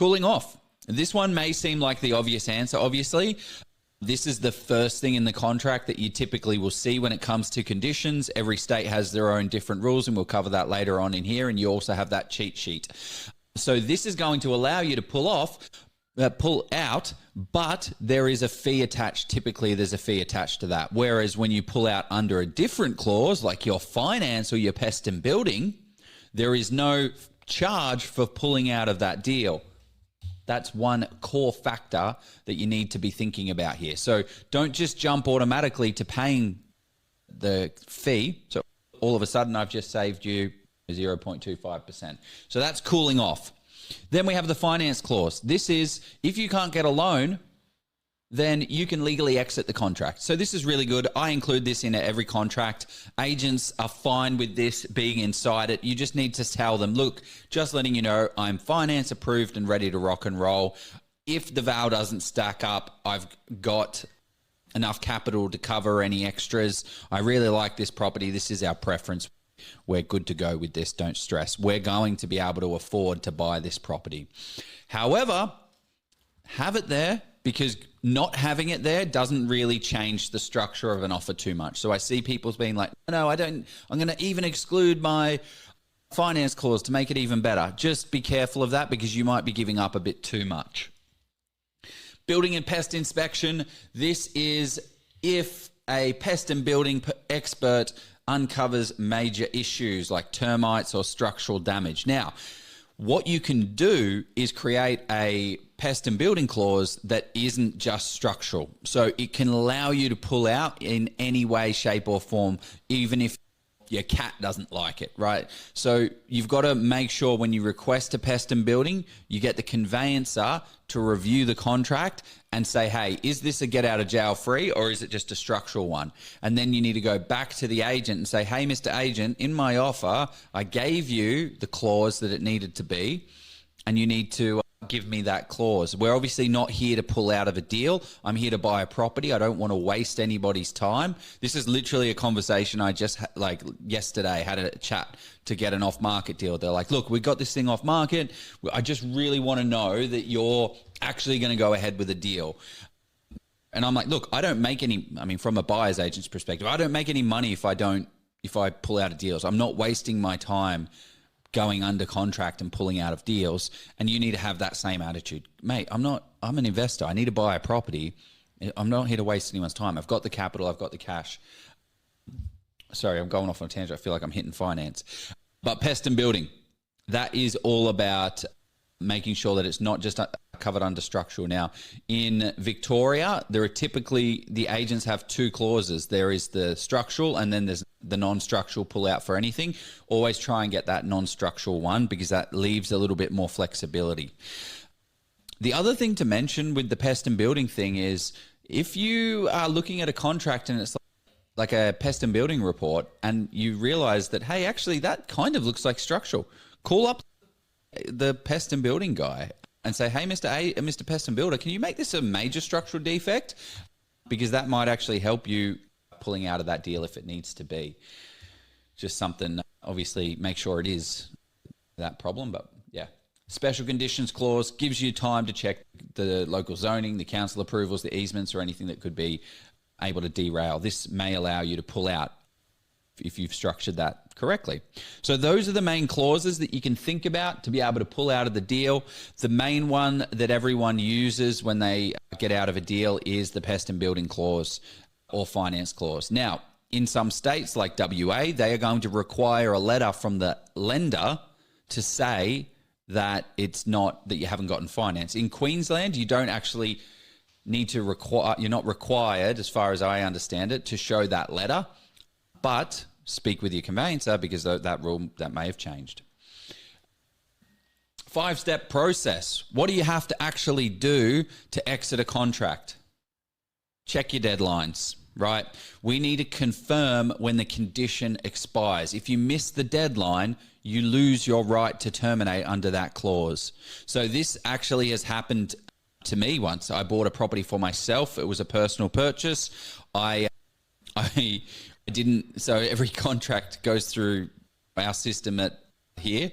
Cooling off. This one may seem like the obvious answer, obviously. This is the first thing in the contract that you typically will see when it comes to conditions. Every state has their own different rules, and we'll cover that later on in here, and you also have that cheat sheet. So this is going to allow you to pull out, but there is a fee attached. Typically, there's a fee attached to that. Whereas when you pull out under a different clause, like your finance or your pest and building, there is no charge for pulling out of that deal. That's one core factor that you need to be thinking about here. So don't just jump automatically to paying the fee. So all of a sudden, I've just saved you 0.25%. So that's cooling off. Then we have the finance clause. This is if you can't get a loan, then you can legally exit the contract. So this is really good. I include this in every contract. Agents are fine with this being inside it. You just need to tell them, look, just letting you know, I'm finance approved and ready to rock and roll. If the val doesn't stack up, I've got enough capital to cover any extras. I really like this property. This is our preference. We're good to go with this. Don't stress. We're going to be able to afford to buy this property. However, have it there, because not having it there doesn't really change the structure of an offer too much. So I see people being like, no, I don't, I'm going to even exclude my finance clause to make it even better. Just be careful of that, because you might be giving up a bit too much. Building and pest inspection. This is if a pest and building expert uncovers major issues like termites or structural damage. Now, what you can do is create a pest and building clause that isn't just structural. So it can allow you to pull out in any way, shape or form, even if your cat doesn't like it, right? So you've got to make sure when you request a pest and building, you get the conveyancer to review the contract and say, hey, is this a get out of jail free or is it just a structural one? And then you need to go back to the agent and say, hey, Mr. Agent, in my offer, I gave you the clause that it needed to be, and you need to give me that clause. We're obviously not here to pull out of a deal. I'm here to buy a property. I don't want to waste anybody's time. This is literally a conversation I just like yesterday had a chat to get an off-market deal. They're like, look, we got this thing off market. I just really want to know that you're actually going to go ahead with a deal. And I'm like, look, I don't make any, I mean, from a buyer's agent's perspective, I don't make any money if I pull out of deals. I'm not wasting my time going under contract and pulling out of deals. And you need to have that same attitude. Mate, I'm an investor. I need to buy a property. I'm not here to waste anyone's time. I've got the capital. I've got the cash. Sorry, I'm going off on a tangent. I feel like I'm hitting finance. But pest and building, that is all about making sure that it's not just covered under structural. Now, in Victoria, there are typically, the agents have two clauses. There is the structural and then there's the non-structural pull out for anything. Always try and get that non-structural one, because that leaves a little bit more flexibility. The other thing to mention with the pest and building thing is if you are looking at a contract and it's like a pest and building report and you realize that, hey, actually that kind of looks like structural, call up the pest and building guy and say, hey, Mr. Pest and Builder, can you make this a major structural defect? Because that might actually help you pulling out of that deal if it needs to be. Just something, obviously, make sure it is that problem, but yeah. Special conditions clause gives you time to check the local zoning, the council approvals, the easements, or anything that could be able to derail. This may allow you to pull out if you've structured that correctly. So those are the main clauses that you can think about to be able to pull out of the deal. The main one that everyone uses when they get out of a deal is the pest and building clause or finance clause. Now, in some states like WA, they are going to require a letter from the lender to say that it's not, that you haven't gotten finance. In Queensland, you don't actually need to require, you're not required, as far as I understand it, to show that letter. But speak with your conveyancer, because that rule, that may have changed. 5-step process. What do you have to actually do to exit a contract? Check your deadlines, right? We need to confirm when the condition expires. If you miss the deadline, you lose your right to terminate under that clause. So this actually has happened to me once. I bought a property for myself. It was a personal purchase. I didn't, so every contract goes through our system here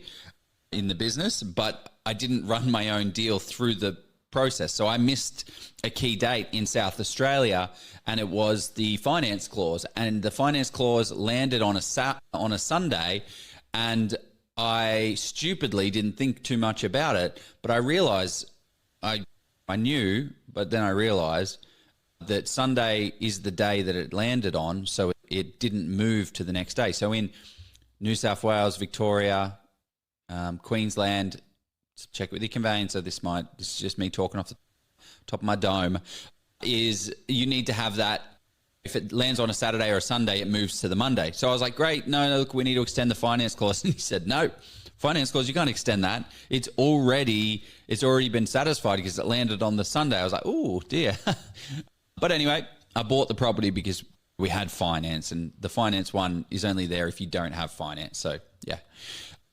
in the business, but I didn't run my own deal through the process. So I missed a key date in South Australia, and it was the finance clause. And the finance clause landed on a Sunday, and I stupidly didn't think too much about it. But I realized I knew, but then I realized that Sunday is the day that it landed on, so it didn't move to the next day. So in New South Wales, Victoria, Queensland, check with your conveyancer. This is just me talking off the top of my dome, is you need to have that. If it lands on a Saturday or a Sunday, it moves to the Monday. So I was like, great, no, look, we need to extend the finance clause. And he said, no, finance clause, you can't extend that. It's already been satisfied because it landed on the Sunday. I was like, oh dear. But anyway, I bought the property because we had finance, and the finance one is only there if you don't have finance. So yeah,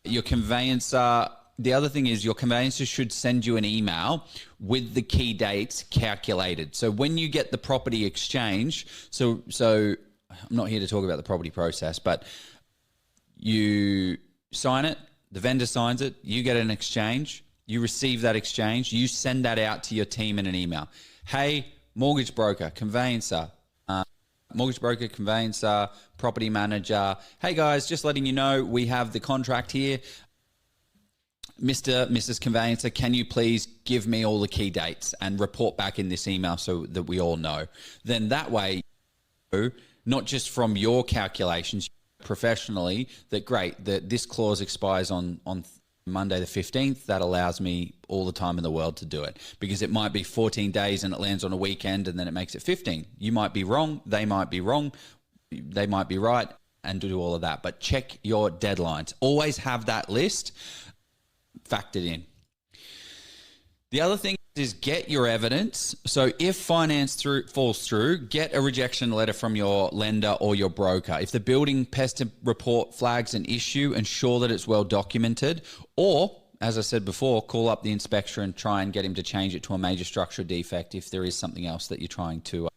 your conveyancer. The other thing is your conveyancer should send you an email with the key dates calculated. So when you get the property exchange, so I'm not here to talk about the property process, but you sign it, the vendor signs it, you get an exchange, you receive that exchange, you send that out to your team in an email. Hey, mortgage broker, conveyancer, property manager. Hey guys, just letting you know, we have the contract here. Mrs. Conveyancer, can you please give me all the key dates and report back in this email so that we all know? Then that way, not just from your calculations professionally, that great, that this clause expires on Monday the 15th. That allows me all the time in the world to do it, because it might be 14 days and it lands on a weekend and then it makes it 15. You might be wrong. They might be wrong. They might be right, and do all of that. But check your deadlines. Always have that list factored in. The other thing is get your evidence. So if finance falls through, get a rejection letter from your lender or your broker. If the building pest report flags an issue, ensure that it's well documented. Or, as I said before, call up the inspector and try and get him to change it to a major structural defect if there is something else that you're trying to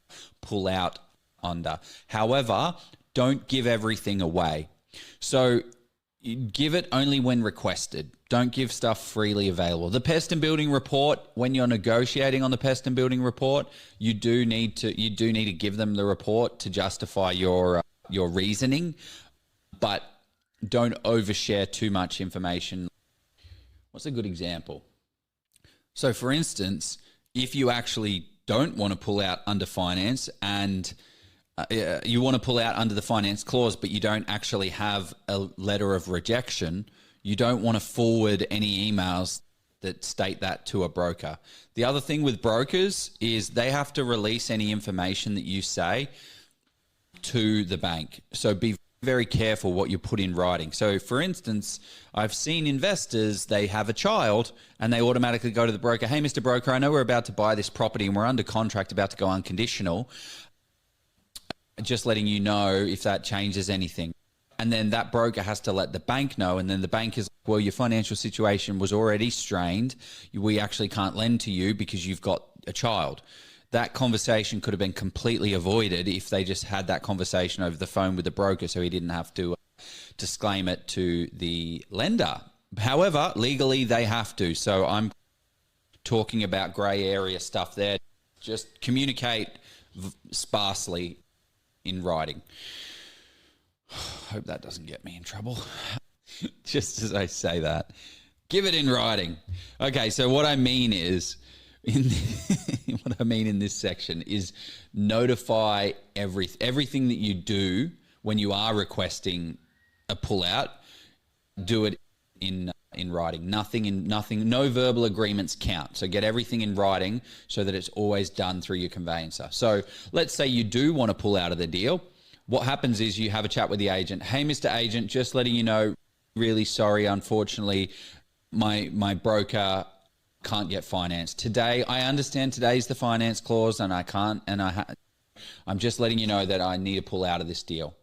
pull out under. However, don't give everything away. So you give it only when requested. Don't give stuff freely available. The pest and building report, when you're negotiating on the pest and building report, you do need to give them the report to justify your reasoning, but don't overshare too much information. What's a good example? So for instance, if you actually don't want to pull out under finance and you want to pull out under the finance clause, but you don't actually have a letter of rejection, you don't want to forward any emails that state that to a broker. The other thing with brokers is they have to release any information that you say to the bank. So be very careful what you put in writing. So for instance, I've seen investors, they have a child and they automatically go to the broker. Hey, Mr. Broker, I know we're about to buy this property and we're under contract, about to go unconditional. Just letting you know if that changes anything. And then that broker has to let the bank know. And then the bank is like, well, your financial situation was already strained. We actually can't lend to you because you've got a child. That conversation could have been completely avoided if they just had that conversation over the phone with the broker, so he didn't have to disclaim it to the lender. However, legally they have to. So I'm talking about grey area stuff there. Just communicate sparsely in writing. Hope that doesn't get me in trouble. Just as I say that, give it in writing. Okay, so what I mean is, what I mean in this section is notify everything that you do when you are requesting a pullout. Do it in writing. No verbal agreements count. So get everything in writing so that it's always done through your conveyancer. So let's say you do want to pull out of the deal. What happens is you have a chat with the agent. Hey, Mr. Agent, just letting you know, really sorry, unfortunately, my broker can't get finance today. I understand today's the finance clause and I can't, and I'm just letting you know that I need to pull out of this deal.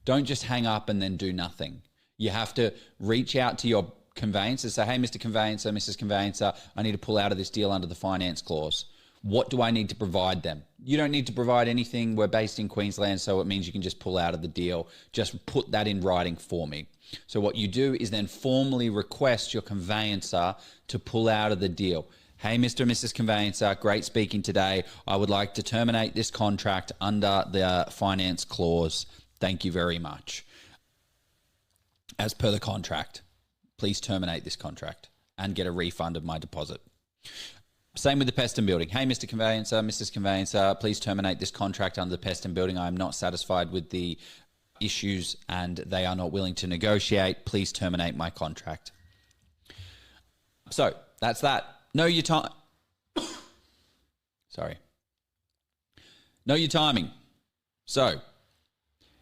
Don't just hang up and then do nothing. You have to reach out to your conveyancer, say, hey, Mr. Conveyancer, Mrs. Conveyancer, I need to pull out of this deal under the finance clause. What do I need to provide them? You don't need to provide anything. We're based in Queensland, so it means you can just pull out of the deal. Just put that in writing for me. So what you do is then formally request your conveyancer to pull out of the deal. Hey, Mr. and Mrs. Conveyancer, great speaking today. I would like to terminate this contract under the finance clause. Thank you very much. As per the contract, please terminate this contract and get a refund of my deposit. Same with the Pest and Building. Hey, Mr. Conveyancer, Mrs. Conveyancer, please terminate this contract under the Pest and Building. I am not satisfied with the issues and they are not willing to negotiate. Please terminate my contract. So that's that. Know your time. Sorry. Know your timing. So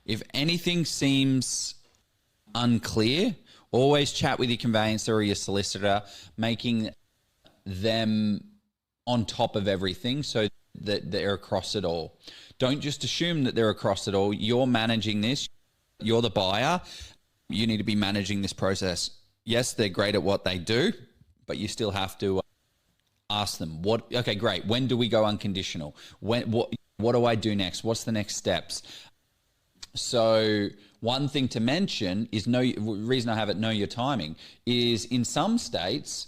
if anything seems unclear, always chat with your conveyancer or your solicitor, making them on top of everything so that they're across it all. Don't just assume that they're across it all. You're managing this. You're the buyer. You need to be managing this process. Yes, they're great at what they do, but you still have to ask them, okay, great. When do we go unconditional? What do I do next? What's the next steps? So one thing to mention is reason I have it know your timing is in some states,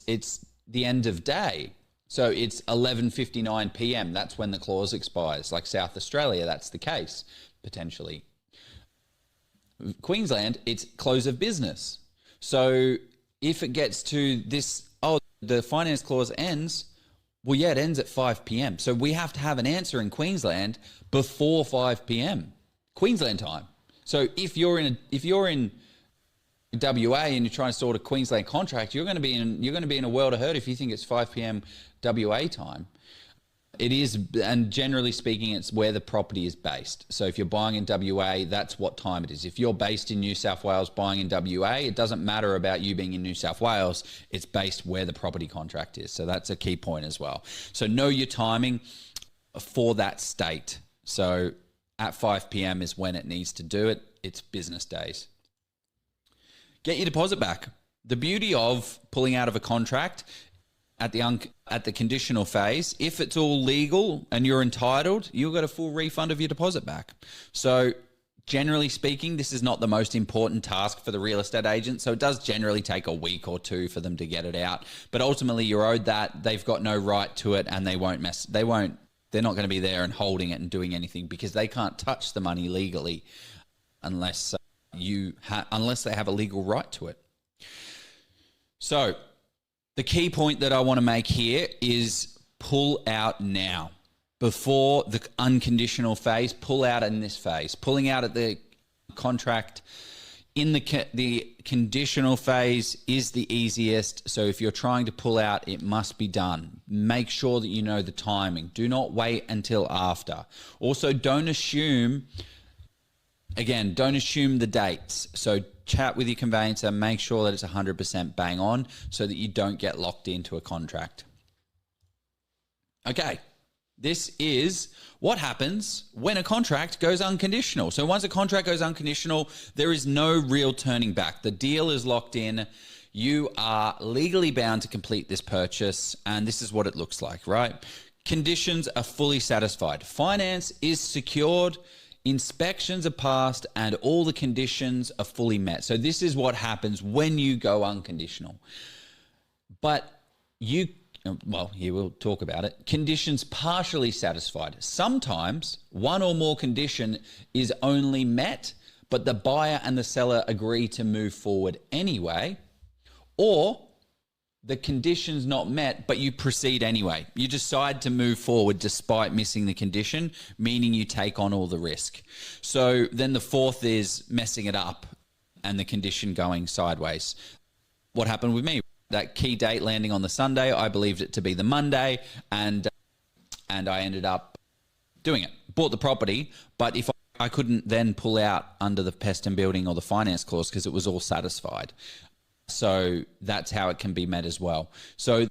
it's the end of day. So it's 11:59 p.m. That's when the clause expires. Like South Australia, that's the case, potentially. Queensland, it's close of business. So if it gets to this, the finance clause ends, well, yeah, it ends at 5 p.m. So we have to have an answer in Queensland before 5 p.m. Queensland time. So if you're in WA and you're trying to sort a Queensland contract, you're going to be in a world of hurt if you think it's 5 p.m. WA time. It is, and generally speaking, it's where the property is based. So if you're buying in WA, that's what time it is. If you're based in New South Wales buying in WA, it doesn't matter about you being in New South Wales. It's based where the property contract is. So that's a key point as well. So know your timing for that state. So at 5 p.m. is when it needs to do it. It's business days. Get your deposit back. The beauty of pulling out of a contract at the conditional phase, if it's all legal and you're entitled, you'll get a full refund of your deposit back. So generally speaking, this is not the most important task for the real estate agent. So it does generally take a week or two for them to get it out. But ultimately you're owed that. They've got no right to it and they're not going to be there and holding it and doing anything because they can't touch the money legally unless they have a legal right to it. So the key point that I want to make here is pull out now. Before the unconditional phase, pull out in this phase. Pulling out at the contract in the conditional phase is the easiest. So if you're trying to pull out, it must be done. Make sure that you know the timing. Do not wait until after. Also, don't assume the dates. So chat with your conveyancer, make sure that it's 100% bang on so that you don't get locked into a contract. Okay, this is what happens when a contract goes unconditional. So once a contract goes unconditional, there is no real turning back. The deal is locked in. You are legally bound to complete this purchase, and this is what it looks like, right? Conditions are fully satisfied. Finance is secured. Inspections are passed and all the conditions are fully met. So this is what happens when you go unconditional. But here we'll talk about it. Conditions partially satisfied. Sometimes one or more condition is only met, but the buyer and the seller agree to move forward anyway, or the condition's not met, but you proceed anyway. You decide to move forward despite missing the condition, meaning you take on all the risk. So then the fourth is messing it up and the condition going sideways. What happened with me? That key date landing on the Sunday, I believed it to be the Monday, and I ended up doing it. Bought the property, but if I couldn't then pull out under the Pest and Building or the finance clause because it was all satisfied. So that's how it can be met as well. So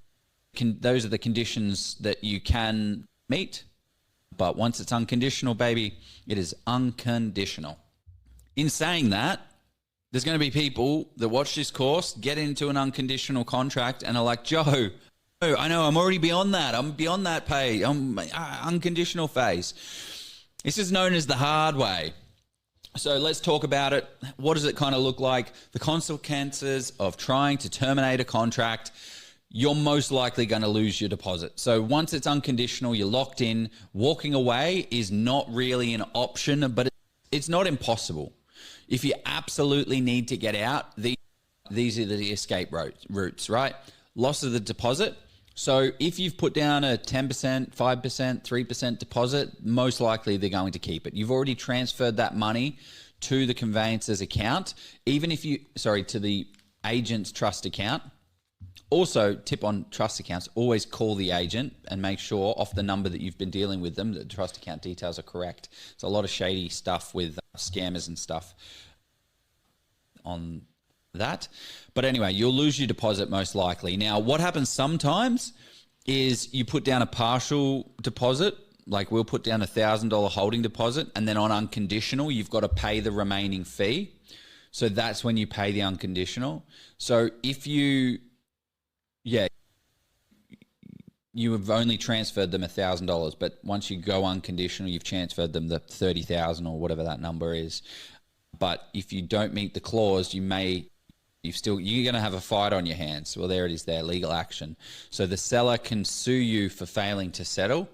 those are the conditions that you can meet. But once it's unconditional, baby, it is unconditional. In saying that, there's going to be people that watch this course, get into an unconditional contract and are like, Joe, I know. I'm already beyond that. I'm beyond that pay. I'm unconditional phase. This is known as the hard way. So let's talk about it. What does it kind of look like? The consequences of trying to terminate a contract. You're most likely going to lose your deposit. So once it's unconditional, you're locked in. Walking away is not really an option, but it's not impossible. If you absolutely need to get out, these are the escape routes, right? Loss of the deposit. So if you've put down a 10%, 5%, 3% deposit, most likely they're going to keep it. You've already transferred that money to the conveyancer's account, to the agent's trust account. Also, tip on trust accounts, always call the agent and make sure off the number that you've been dealing with them that the trust account details are correct. There's a lot of shady stuff with scammers and stuff on that. But anyway, you'll lose your deposit most likely. Now, what happens sometimes is you put down a partial deposit, like we'll put down $1,000 holding deposit, and then on unconditional, you've got to pay the remaining fee. So that's when you pay the unconditional. So if you have only transferred them $1,000, but once you go unconditional, you've transferred them the $30,000 or whatever that number is. But if you don't meet the clause, you're going to have a fight on your hands. Well, there it is there, legal action. So the seller can sue you for failing to settle,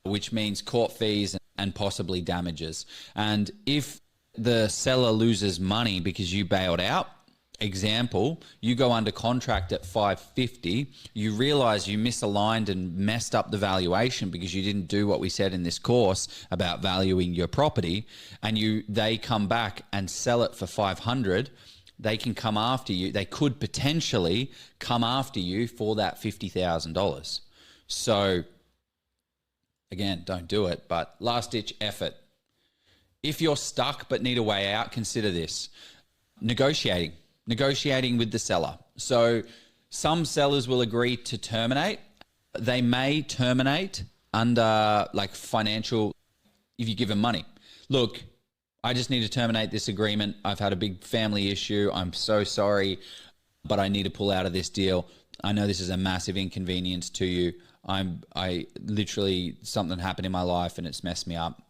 which means court fees and possibly damages. And if the seller loses money because you bailed out, example, you go under contract at $550, you realize you misaligned and messed up the valuation because you didn't do what we said in this course about valuing your property, and they come back and sell it for $500, they can come after you. They could potentially come after you for that $50,000. So again, don't do it, but last ditch effort. If you're stuck but need a way out, consider this. Negotiating with the seller. So some sellers will agree to terminate. They may terminate under like financial, if you give them money. Look, I just need to terminate this agreement. I've had a big family issue. I'm so sorry, but I need to pull out of this deal. I know this is a massive inconvenience to you. I literally, something happened in my life and it's messed me up.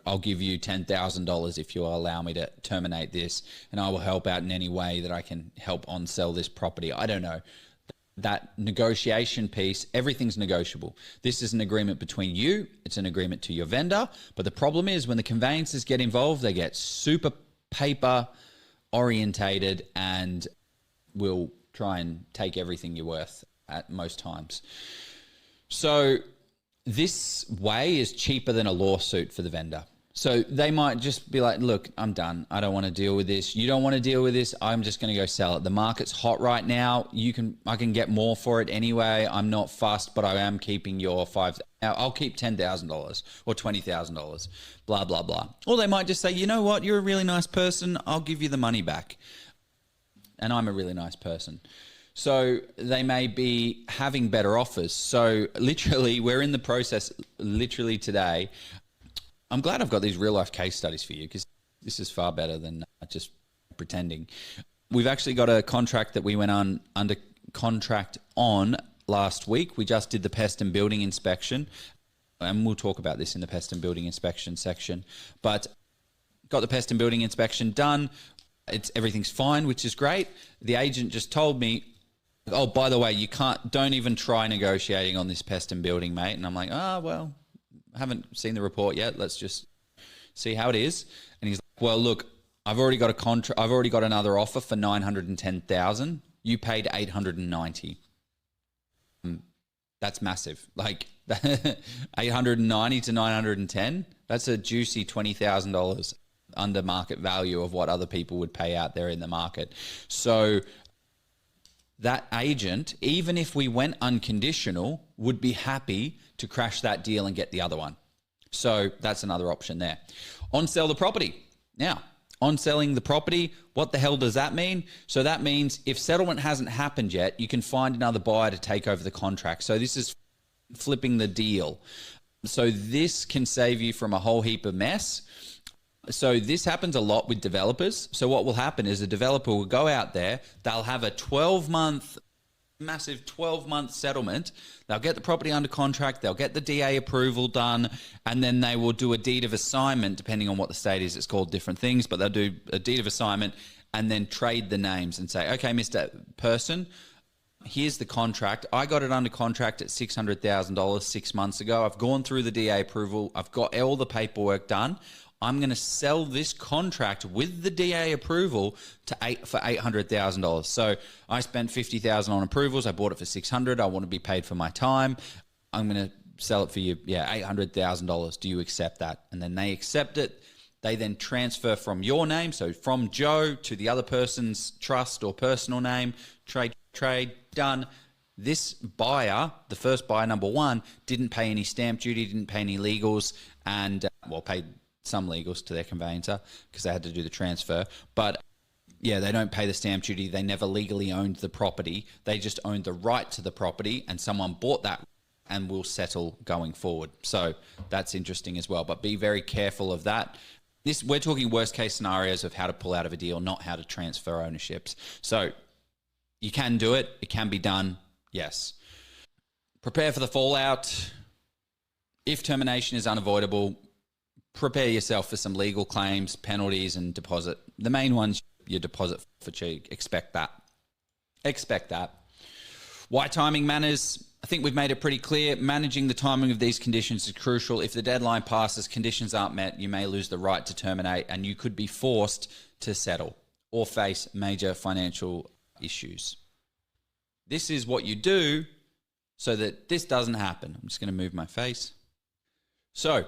I'll give you $10,000 if you allow me to terminate this, and I will help out in any way that I can help on sell this property. I don't know. That negotiation piece, everything's negotiable. This is an agreement between you. It's an agreement to your vendor. But the problem is when the conveyancers get involved, they get super paper orientated and will try and take everything you're worth at most times. So this way is cheaper than a lawsuit for the vendor. So they might just be like, look, I'm done. I don't want to deal with this. You don't want to deal with this. I'm just going to go sell it. The market's hot right now. I can get more for it anyway. I'm not fussed, but I am keeping your I'll keep $10,000 or $20,000, blah, blah, blah. Or they might just say, you know what? You're a really nice person. I'll give you the money back. And I'm a really nice person. So they may be having better offers. So literally, we're in the process literally today. I'm glad I've got these real life case studies for you because this is far better than just pretending. We've actually got a contract that we went on under contract on last week. We just did the pest and building inspection, and we'll talk about this in the pest and building inspection section. But got the pest and building inspection done. Everything's fine, which is great. The agent just told me, oh, by the way, don't even try negotiating on this pest and building, mate. And I'm like, well, I haven't seen the report yet. Let's just see how it is. And he's like, well, look, I've already got a contract. I've already got another offer for $910,000. You paid $890. That's massive. Like $890 to $910. That's a juicy $20,000 under market value of what other people would pay out there in the market. So that agent, even if we went unconditional, would be happy to crash that deal and get the other one. So that's another option there. On sell the property. Now, on selling the property, what the hell does that mean? So that means if settlement hasn't happened yet, you can find another buyer to take over the contract. So this is flipping the deal. So this can save you from a whole heap of mess. So this happens a lot with developers. So what will happen is a developer will go out there, they'll have a 12-month massive 12-month settlement. They'll get the property under contract, they'll get the DA approval done, and then they will do a deed of assignment, depending on what the state is. It's called different things, but they'll do a deed of assignment and then trade the names and say, okay, Mr. Person, here's the contract. I got it under contract at $600,000 6 months ago. I've gone through the DA approval. I've got all the paperwork done. I'm going to sell this contract with the DA approval for $800,000. So I spent $50,000 on approvals. I bought it for $600,000. I want to be paid for my time. I'm going to sell it for you, $800,000. Do you accept that? And then they accept it. They then transfer from your name, so from Joe to the other person's trust or personal name. Trade done. This buyer, the first buyer, number one, didn't pay any stamp duty, didn't pay any legals, and paid some legals to their conveyancer because they had to do the transfer. But yeah, they don't pay the stamp duty. They never legally owned the property. They just owned the right to the property, and someone bought that and will settle going forward. So that's interesting as well. But be very careful of that. We're talking worst case scenarios of how to pull out of a deal, not how to transfer ownerships. So you can do it. It can be done. Yes. Prepare for the fallout. If termination is unavoidable, prepare yourself for some legal claims, penalties, and deposit. The main ones, your deposit for cheek. Expect that. Why timing matters? I think we've made it pretty clear. Managing the timing of these conditions is crucial. If the deadline passes, conditions aren't met, you may lose the right to terminate, and you could be forced to settle or face major financial issues. This is what you do so that this doesn't happen. I'm just going to move my face. So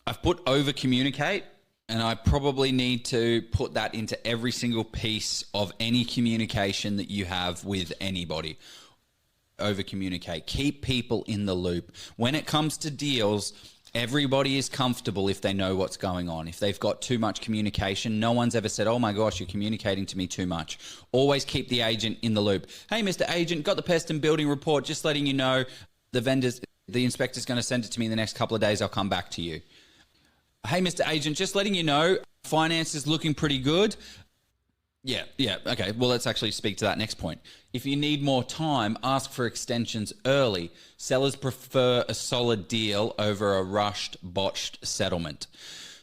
I've put over communicate, and I probably need to put that into every single piece of any communication that you have with anybody. Over communicate. Keep people in the loop. When it comes to deals, everybody is comfortable if they know what's going on. If they've got too much communication, no one's ever said, oh my gosh, you're communicating to me too much. Always keep the agent in the loop. Hey, Mr. Agent, got the pest and building report, just letting you know the inspector's going to send it to me in the next couple of days. I'll come back to you. Hey, Mr. Agent, just letting you know, finance is looking pretty good. Yeah. Okay. Well, let's actually speak to that next point. If you need more time, ask for extensions early. Sellers prefer a solid deal over a rushed, botched settlement.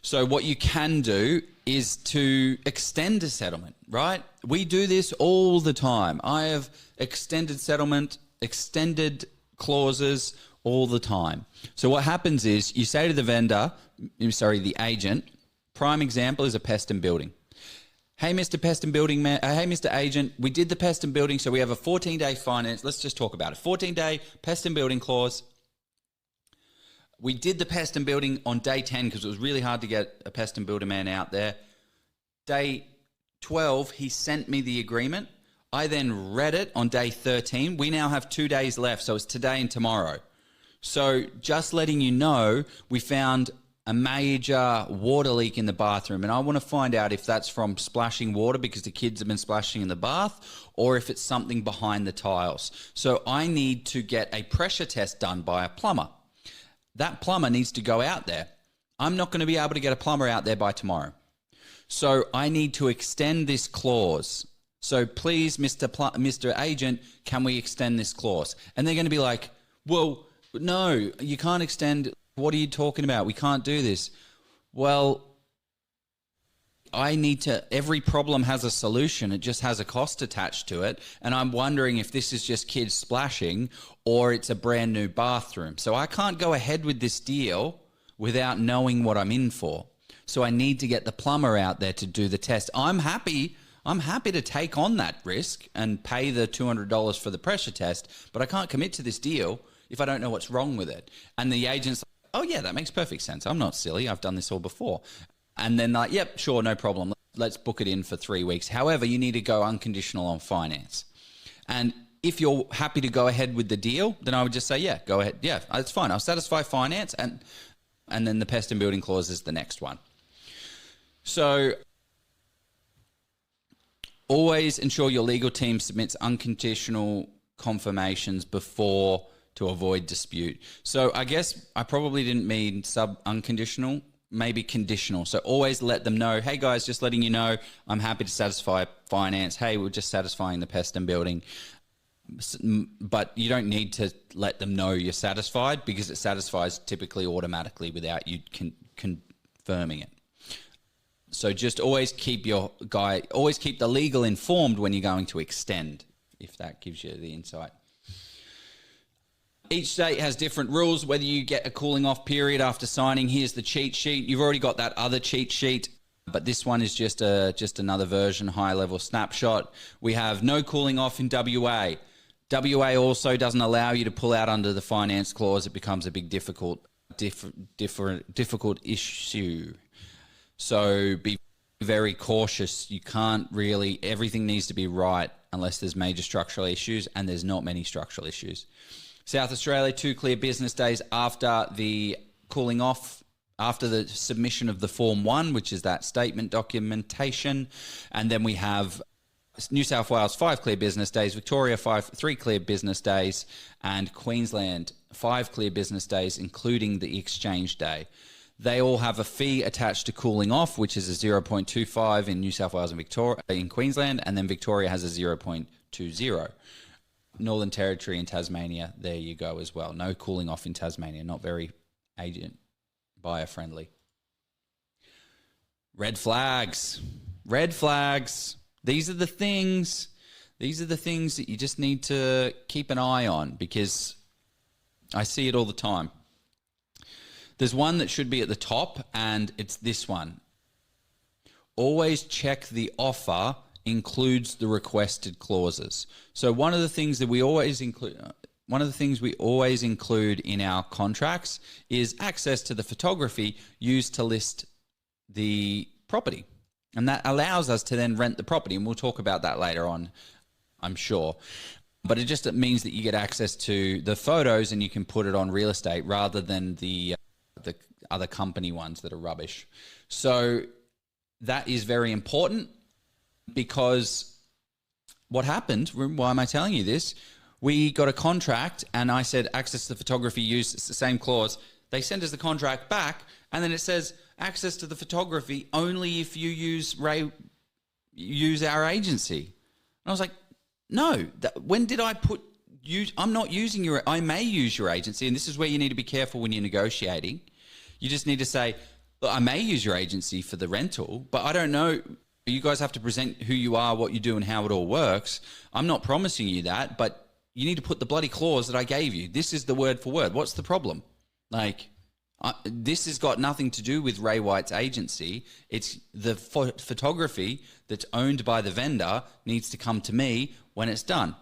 So what you can do is to extend a settlement, right? We do this all the time. I have extended settlement, extended clauses all the time. So what happens is you say to the agent, prime example is a pest and building. Hey, Mr. Pest and Building man. Hey, Mr. Agent, we did the pest and building, so we have a 14-day finance. Let's just talk about it. 14-day pest and building clause. We did the pest and building on day 10 because it was really hard to get a pest and builder man out there. Day 12, he sent me the agreement. I then read it on day 13. We now have 2 days left, so it's today and tomorrow. So just letting you know, we found a major water leak in the bathroom, and I want to find out if that's from splashing water because the kids have been splashing in the bath, or if it's something behind the tiles. So I need to get a pressure test done by a plumber. That plumber needs to go out there. I'm not going to be able to get a plumber out there by tomorrow. So I need to extend this clause. So please, Mr. Agent, can we extend this clause? And they're going to be like, well, no, you can't extend. What are you talking about? We can't do this. Well, every problem has a solution. It just has a cost attached to it. And I'm wondering if this is just kids splashing or it's a brand new bathroom. So I can't go ahead with this deal without knowing what I'm in for. So I need to get the plumber out there to do the test. I'm happy to take on that risk and pay the $200 for the pressure test, but I can't commit to this deal if I don't know what's wrong with it. And the agent's like, oh yeah, that makes perfect sense. I'm not silly. I've done this all before. And then like, yep, sure, no problem. Let's book it in for 3 weeks. However, you need to go unconditional on finance. And if you're happy to go ahead with the deal, then I would just say, yeah, go ahead. Yeah, it's fine. I'll satisfy finance. And then the pest and building clause is the next one. So always ensure your legal team submits unconditional confirmations before to avoid dispute. So I guess I probably didn't mean unconditional, maybe conditional. So always let them know, hey guys, just letting you know, I'm happy to satisfy finance. Hey, we're just satisfying the pest and building. but you don't need to let them know you're satisfied, because it satisfies typically automatically without you confirming it. So just always keep the legal informed when you're going to extend, if that gives you the insight. Each state has different rules, whether you get a cooling off period after signing. Here's the cheat sheet. You've already got that other cheat sheet, but this one is just another version, high level snapshot. We have no cooling off in WA. WA also doesn't allow you to pull out under the finance clause. It becomes a big difficult issue. So be very cautious. You can't really, everything needs to be right unless there's major structural issues, and there's not many structural issues. South Australia, 2 clear business days after the cooling off, after the submission of the Form 1, which is that statement documentation. And then we have New South Wales, 5 clear business days, Victoria, 3 clear business days, and Queensland, 5 clear business days, including the exchange day. They all have a fee attached to cooling off, which is a 0.25 in New South Wales and in Queensland, and then Victoria has a 0.20. Northern Territory and Tasmania, there you go as well. No cooling off in Tasmania, not very agent buyer friendly. Red flags. Red flags. These are the things that you just need to keep an eye on, because I see it all the time. There's one that should be at the top, and it's this one. Always check the offer includes the requested clauses. So one of the things we always include in our contracts is access to the photography used to list the property. And that allows us to then rent the property. And we'll talk about that later on, I'm sure. But it means that you get access to the photos and you can put it on real estate rather than the other company ones that are rubbish. So that is very important, because what happened, why am I telling you this? We got a contract and I said access to the photography use, it's the same clause. They sent us the contract back and then it says access to the photography only if you use our agency. And I was like, no, when did I put you? I'm not using I may use your agency, and this is where you need to be careful when you're negotiating. You just need to say, look, I may use your agency for the rental, but I don't know. You guys have to present who you are, what you do, and how it all works. I'm not promising you that, but you need to put the bloody clause that I gave you. This is the word for word. What's the problem? This has got nothing to do with Ray White's agency. It's the photography that's owned by the vendor needs to come to me when it's done.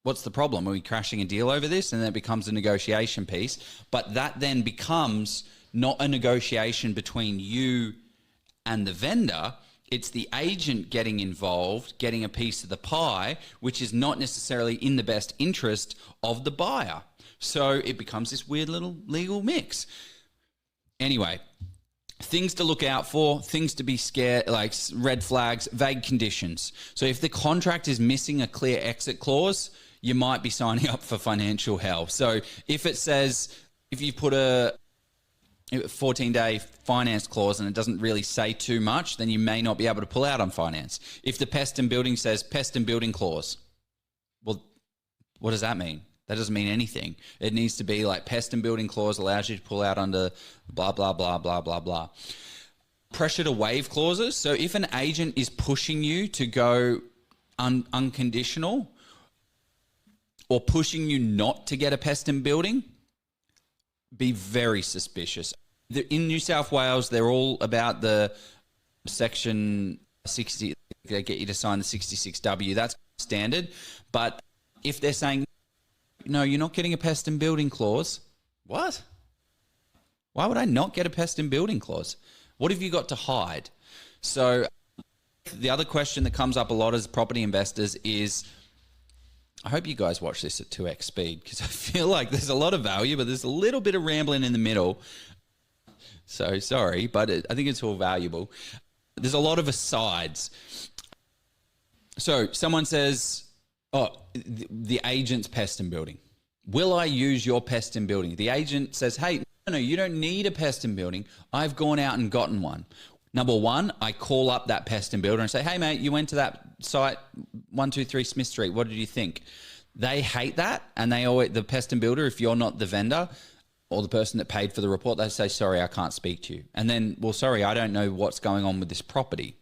What's the problem? Are we crashing a deal over this? And then it becomes a negotiation piece. But that then becomes not a negotiation between you and the vendor. It's the agent getting involved, getting a piece of the pie, which is not necessarily in the best interest of the buyer. So it becomes this weird little legal mix. Anyway, things to look out for, things to be scared, like red flags, vague conditions. So if the contract is missing a clear exit clause, you might be signing up for financial hell. So if it says, if you put a 14-day finance clause and it doesn't really say too much, then you may not be able to pull out on finance. If the pest and building says pest and building clause, well, what does that mean? That doesn't mean anything. It needs to be like pest and building clause allows you to pull out under blah, blah, blah, blah, blah, blah. Pressure to waive clauses. So if an agent is pushing you to go unconditional or pushing you not to get a pest and building, be very suspicious. In New South Wales, they're all about the section 60. They get you to sign the 66W. That's standard. But if they're saying, no, you're not getting a pest and building clause. What? Why would I not get a pest and building clause? What have you got to hide? So the other question that comes up a lot as property investors is, I hope you guys watch this at 2x speed, because I feel like there's a lot of value, but there's a little bit of rambling in the middle. So sorry, but I think it's all valuable. There's a lot of asides. So someone says, oh, the agent's pest and building. Will I use your pest and building? The agent says, hey, no, you don't need a pest and building. I've gone out and gotten one. Number one, I call up that pest and builder and say, hey, mate, you went to that site 123 Smith Street. What did you think? They hate that. And they always, the pest and builder, if you're not the vendor or the person that paid for the report, they say, sorry, I can't speak to you. And then, well, sorry, I don't know what's going on with this property.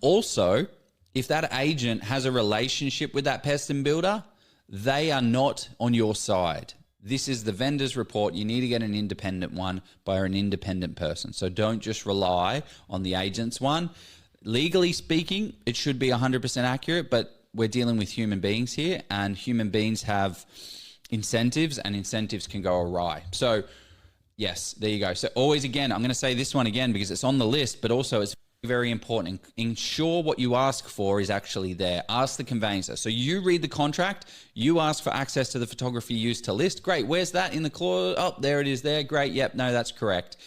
Also, if that agent has a relationship with that pest and builder, they are not on your side. This is the vendor's report. You need to get an independent one by an independent person. So don't just rely on the agent's one. Legally speaking, it should be 100% accurate, but we're dealing with human beings here, and human beings have incentives, and incentives can go awry. So yes, there you go. So always, again, I'm going to say this one again because it's on the list, but also it's very important. Ensure what you ask for is actually there. Ask the conveyancer. So you read the contract, you ask for access to the photography used to list. Great. Where's that in the clause? Oh, there it is there. Great. Yep. No, that's correct.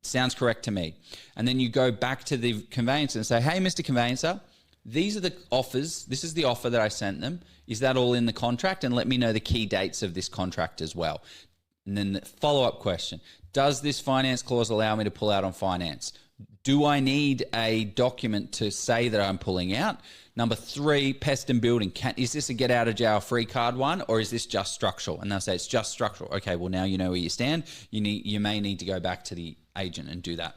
Sounds correct to me. And then you go back to the conveyancer and say, hey, Mr. Conveyancer, these are the offers. This is the offer that I sent them. Is that all in the contract? And let me know the key dates of this contract as well. And then the follow-up question, does this finance clause allow me to pull out on finance? Do I need a document to say that I'm pulling out? Number 3, pest and building. Is this a get out of jail free card one, or is this just structural? And they'll say it's just structural. Okay, well, now you know where you stand. You may need to go back to the agent and do that.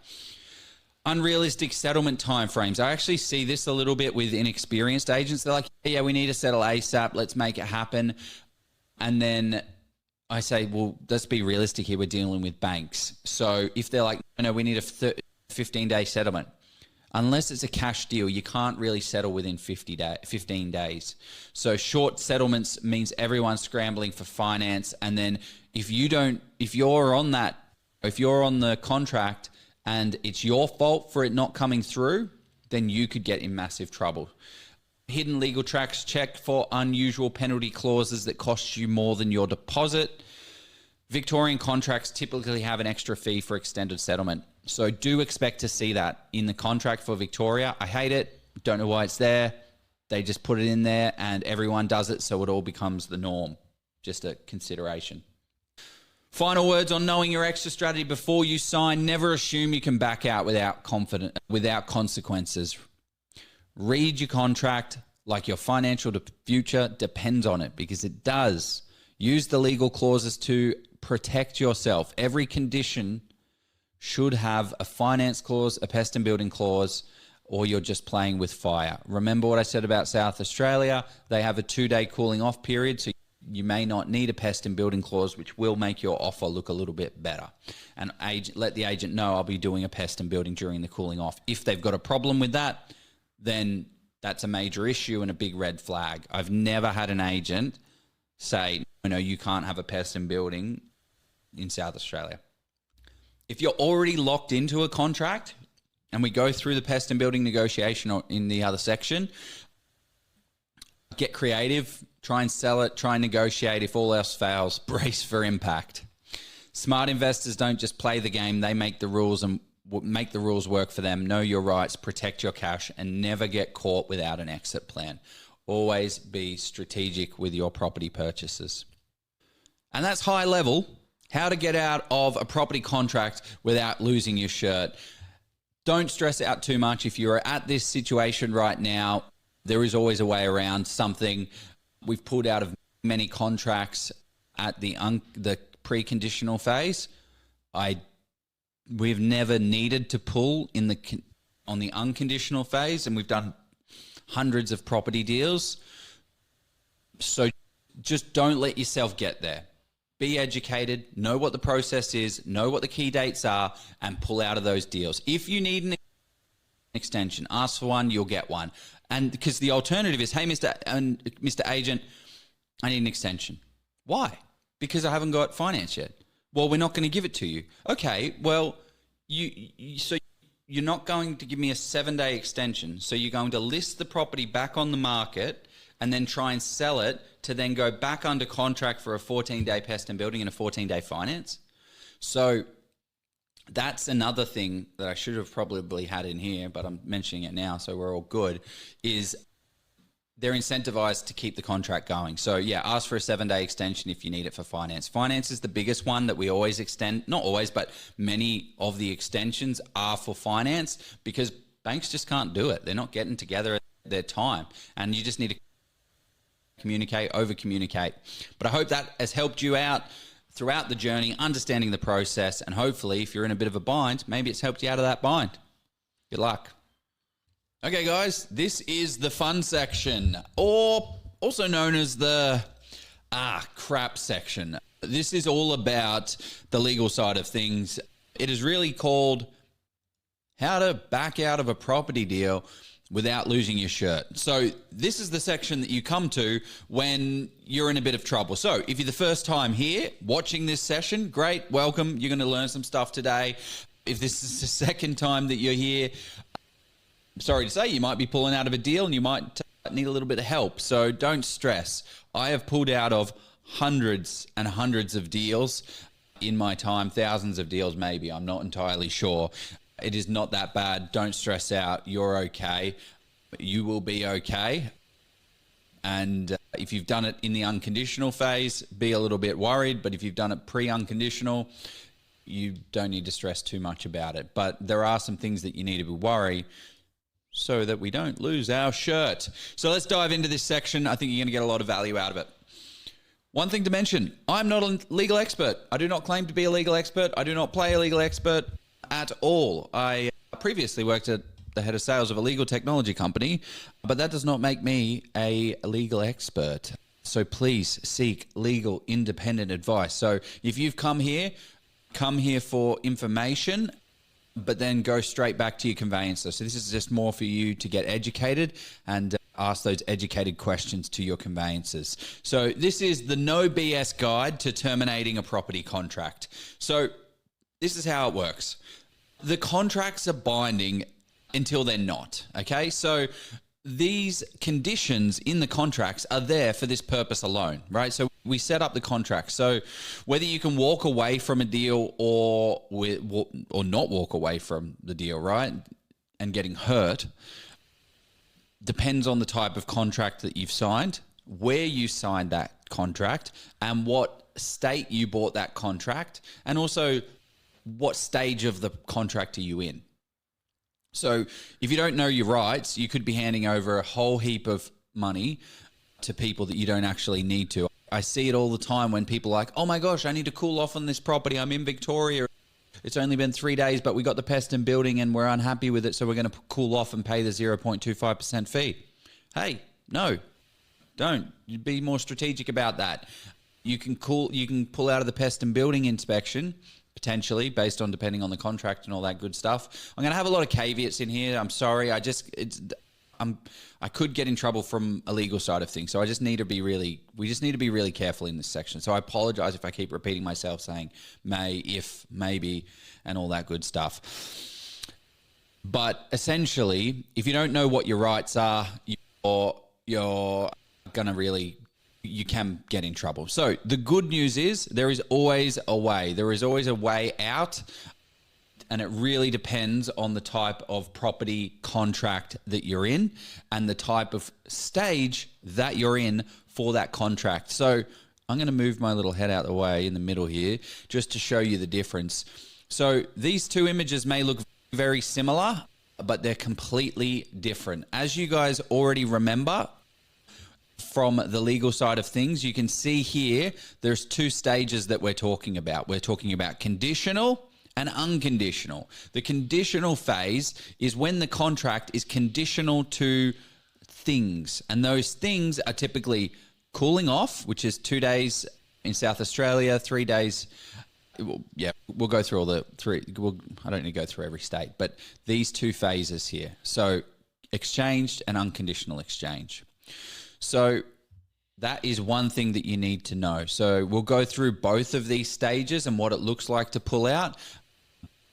Unrealistic settlement timeframes. I actually see this a little bit with inexperienced agents. They're like, yeah, we need to settle ASAP. Let's make it happen. And then I say, well, let's be realistic here. We're dealing with banks. So if they're like, no, we need a 15-day settlement. Unless it's a cash deal, you can't really settle within 15 days. So short settlements means everyone's scrambling for finance. And then if you're on the contract and it's your fault for it not coming through, then you could get in massive trouble. Hidden legal tracks. Check for unusual penalty clauses that cost you more than your deposit. Victorian contracts typically have an extra fee for extended settlement. So do expect to see that in the contract for Victoria. I hate it. Don't know why it's there. They just put it in there and everyone does it, so it all becomes the norm. Just a consideration. Final words on knowing your exit strategy before you sign. Never assume you can back out without consequences. Read your contract like your financial future depends on it, because it does. Use the legal clauses to protect yourself. Every condition should have a finance clause, a pest and building clause, or you're just playing with fire. Remember what I said about South Australia? They have a 2-day cooling off period, so you may not need a pest and building clause, which will make your offer look a little bit better. And let the agent know I'll be doing a pest and building during the cooling off. If they've got a problem with that, then that's a major issue and a big red flag. I've never had an agent say, no, you can't have a pest and building in South Australia. If you're already locked into a contract, and we go through the pest and building negotiation in the other section, get creative, try and sell it, try and negotiate. If all else fails, brace for impact. Smart investors don't just play the game, they make the rules and make the rules work for them. Know your rights, protect your cash, and never get caught without an exit plan. Always be strategic with your property purchases. And that's high level. How to get out of a property contract without losing your shirt. Don't stress out too much. If you're at this situation right now, there is always a way around something. We've pulled out of many contracts at the preconditional phase. We've never needed to pull on the unconditional phase, and we've done hundreds of property deals. So just don't let yourself get there. Be educated, know what the process is, know what the key dates are, and pull out of those deals. If you need an extension, ask for one, you'll get one. And because the alternative is, hey, Mr. Agent, I need an extension. Why? Because I haven't got finance yet. Well, we're not going to give it to you. Okay, well, so you're not going to give me a 7-day extension. So you're going to list the property back on the market and then try and sell it to then go back under contract for a 14-day pest and building and a 14-day finance. So that's another thing that I should have probably had in here, but I'm mentioning it now, so we're all good, is they're incentivized to keep the contract going. So yeah, ask for a 7-day extension if you need it for finance. Finance is the biggest one that we always extend. Not always, but many of the extensions are for finance because banks just can't do it. They're not getting together at their time. And you just need to communicate, over communicate. But I hope that has helped you out throughout the journey, understanding the process. And hopefully if you're in a bit of a bind, maybe it's helped you out of that bind. Good luck. Okay, guys, this is the fun section, or also known as the crap section. This is all about the legal side of things. It is really called how to back out of a property deal without losing your shirt. So this is the section that you come to when you're in a bit of trouble. So if you're the first time here watching this session, great, welcome. You're going to learn some stuff today. If this is the second time that you're here, sorry to say, you might be pulling out of a deal and you might need a little bit of help. So don't stress. I have pulled out of hundreds and hundreds of deals in my time, thousands of deals maybe. I'm not entirely sure. It is not that bad. Don't stress out. You're okay. You will be okay. And if you've done it in the unconditional phase, be a little bit worried. But if you've done it pre-unconditional, you don't need to stress too much about it. But there are some things that you need to be worried so that we don't lose our shirt. So let's dive into this section. I think you're going to get a lot of value out of it. One thing to mention, I'm not a legal expert. I do not claim to be a legal expert. I do not play a legal expert at all. I previously worked at the head of sales of a legal technology company, but that does not make me a legal expert. So please seek legal independent advice. So if you've come here for information, but then go straight back to your conveyancer. So this is just more for you to get educated and ask those educated questions to your conveyancers. So this is the no BS guide to terminating a property contract. So this is how it works. The contracts are binding until they're not, okay? So these conditions in the contracts are there for this purpose alone, right? So we set up the contract. So whether you can walk away from a deal or not walk away from the deal, right, and getting hurt, depends on the type of contract that you've signed, where you signed that contract, and what state you bought that contract, and also what stage of the contract are you in. So if you don't know your rights, you could be handing over a whole heap of money to people that you don't actually need to. I see it all the time when people are like, oh my gosh, I need to cool off on this property. I'm in Victoria. It's only been 3 days, but we got the pest and building and we're unhappy with it. So we're going to cool off and pay the 0.25% fee. Hey, no, don't. Be more strategic about that. You can pull out of the pest and building inspection potentially based on depending on the contract and all that good stuff. I'm going to have a lot of caveats in here. I'm sorry. I could get in trouble from a legal side of things. So we just need to be really careful in this section. So I apologize if I keep repeating myself saying may, if, maybe, and all that good stuff. But essentially, if you don't know what your rights are, you're going to you can get in trouble. So the good news is there is always a way. There is always a way out. And it really depends on the type of property contract that you're in and the type of stage that you're in for that contract. So I'm going to move my little head out of the way in the middle here just to show you the difference. So these two images may look very similar, but they're completely different. As you guys already remember from the legal side of things, you can see here there's two stages that we're talking about. We're talking about conditional and unconditional. The conditional phase is when the contract is conditional to things, and those things are typically cooling off, which is 2 days in South Australia, 3 days. Yeah, we'll go through all the three. I don't need to go through every state, but these two phases here. So exchanged and unconditional exchange. So that is one thing that you need to know. So we'll go through both of these stages and what it looks like to pull out.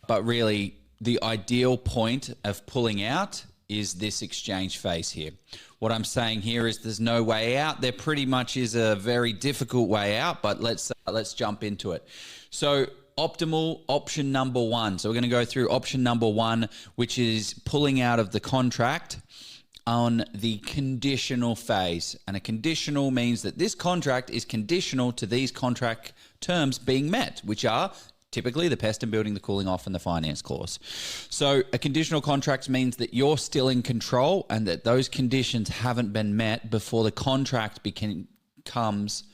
But really, the ideal point of pulling out is this exchange phase here. What I'm saying here is there's no way out. There pretty much is a very difficult way out, but let's jump into it. So optimal option number one. So we're going to go through option number one, which is pulling out of the contract on the conditional phase. And a conditional means that this contract is conditional to these contract terms being met, which are typically the pest and building, the cooling off, and the finance clause. So a conditional contract means that you're still in control and that those conditions haven't been met before the contract becomes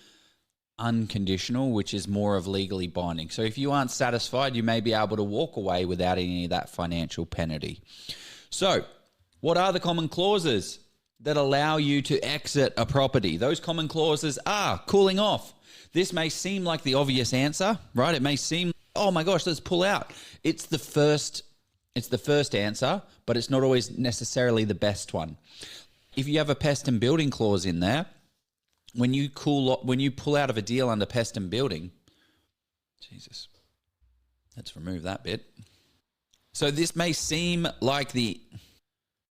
unconditional, which is more of legally binding. So if you aren't satisfied, you may be able to walk away without any of that financial penalty. So what are the common clauses that allow you to exit a property? Those common clauses are cooling off. This may seem like the obvious answer, right? It may seem, oh my gosh, let's pull out. It's the first answer, but it's not always necessarily the best one. If you have a pest and building clause in there, when you pull out of a deal under pest and building, Jesus, let's remove that bit. So this may seem like the